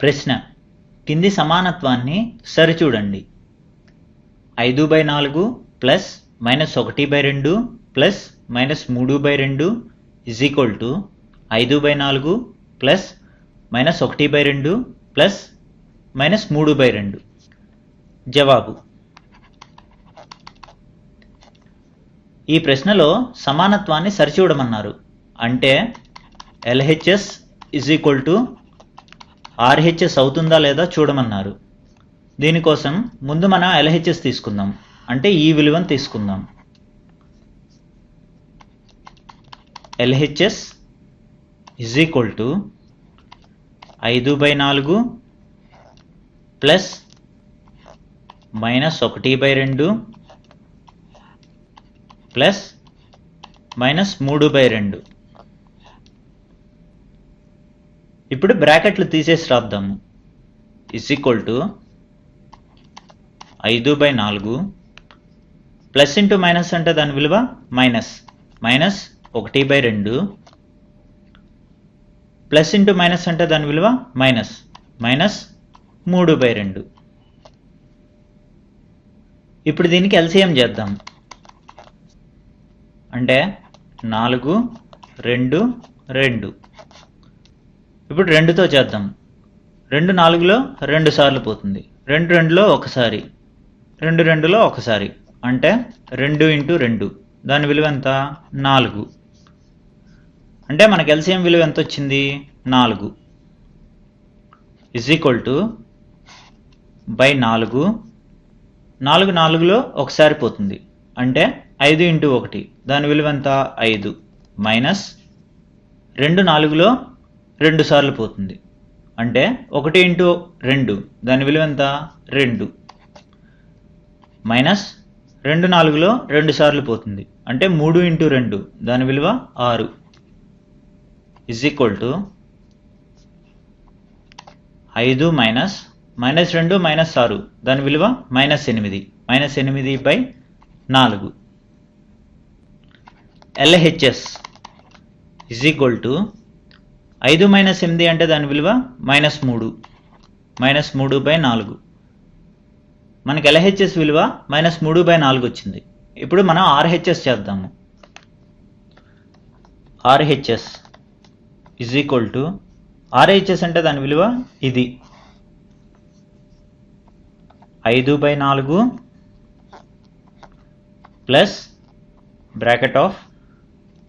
ప్రశ్న: కింది సమానత్వాన్ని సరిచూడండి. 5/4 ప్లస్ -1/2 ప్లస్ -3/2 5/4 ప్లస్ -1/2 ప్లస్ -3/2. జవాబు: ఈ ప్రశ్నలో సమానత్వాన్ని సరిచూడమన్నారు. అంటే LHS RHS అవుతుందా లేదా చూడమన్నారు. దీనికోసం ముందు మనం LHS తీసుకుందాం. అంటే ఈ విలువను తీసుకుందాం. LHS 5/4 plus -1/2 plus -3/2. ఇప్పుడు బ్రాకెట్లు తీసేసి రాద్దాము. 5/4 ప్లస్ ఇంటూ మైనస్ అంటే దాని విలువ -1/2 ప్లస్ ఇంటూ మైనస్ అంటే దాని విలువ -3/2. ఇప్పుడు దీనికి LCM చేద్దాం. అంటే 4 2 2. ఇప్పుడు 2తో చేద్దాం. 2 4లో 2 సార్లు పోతుంది. 2 2లో ఒకసారి, 2 2లో ఒకసారి. అంటే 2 × 2 దాని విలువ ఎంత? 4. అంటే మనకి LCM విలువ ఎంత వచ్చింది? 4. /4. 4 4లో ఒకసారి పోతుంది. అంటే 5 × 1 దాని విలువ ఎంత? 5 మైనస్ 2 4లో 2 సార్లు పోతుంది. అంటే 1 × 2 దాని విలువ ఎంత? 2 మైనస్ 2 4లో 2 సార్లు పోతుంది. అంటే 3 × 2 దాని విలువ 6 5 మైనస్ -2 -6 దాని విలువ -8. -8/4. LHS 5 - 8 అంటే దాని విలువ -3. -3/4. మనకి LHS విలువ -3/4 వచ్చింది. ఇప్పుడు మనం RHS చేద్దాము. RHS అంటే దాని విలువ ఇది 5/4 ప్లస్ బ్రాకెట్ ఆఫ్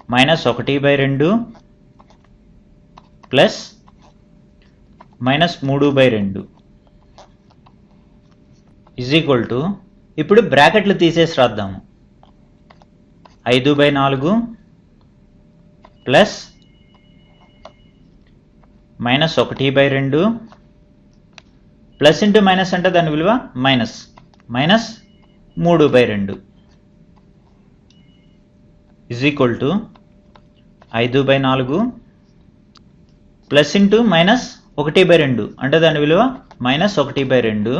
-1/2 ప్లస్ -3/2 ఇప్పుడు బ్రాకెట్లు తీసేసి రాద్దాము. 5/4 ప్లస్ -1/2 ప్లస్ ఇంటూ మైనస్ అంటే దాని విలువ -3/2 5/4 ప్లస్ ఇంటూ -1/2 అంటే దాని విలువ -1/2.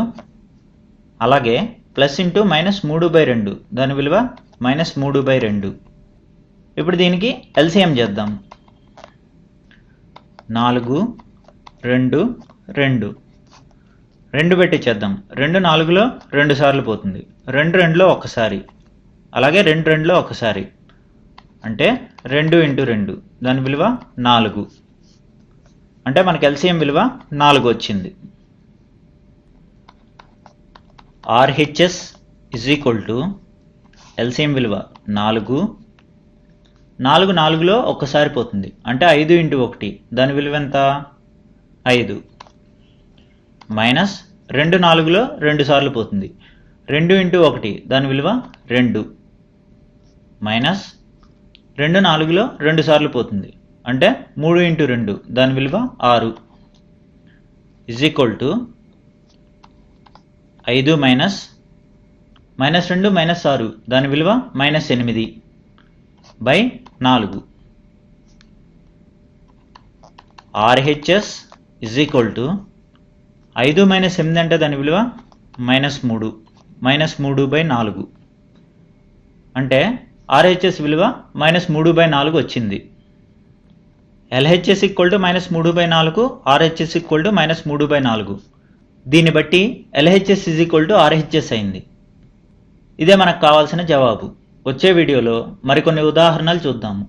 అలాగే ప్లస్ ఇంటూ -3/2 దాని విలువ -3/2. ఇప్పుడు దీనికి LCM చేద్దాం. 4 2 2 2 పెట్టి చేద్దాం. 2 4లో 2 సార్లు పోతుంది. 2 2లో ఒకసారి. అలాగే 2 2లో ఒకసారి. అంటే 2 × 2 దాని విలువ 4. అంటే మనకి LCM విలువ 4 వచ్చింది. RHS LCM విలువ 4. 4 4లో ఒక్కసారి పోతుంది. అంటే 5 × 1 దాని విలువ ఎంత? 5 మైనస్ 2 4లో 2 సార్లు పోతుంది. 2 × 1 దాని విలువ 2 మైనస్ 2 4లో 2 సార్లు పోతుంది. అంటే 3 × 2 దాని విలువ 6 5 మైనస్ -2 -6 దాని విలువ -8/4. RHS 5 - 8 అంటే దాని విలువ -3. -3/4. అంటే RHS విలువ -3/4 వచ్చింది. LHS equal to -3/4, RHS equal to -3/4. దీన్ని బట్టి LHS is equal to RHS అయింది. ఇదే మనకు కావాల్సిన జవాబు. వచ్చే వీడియోలో మరికొన్ని ఉదాహరణలు చూద్దాము.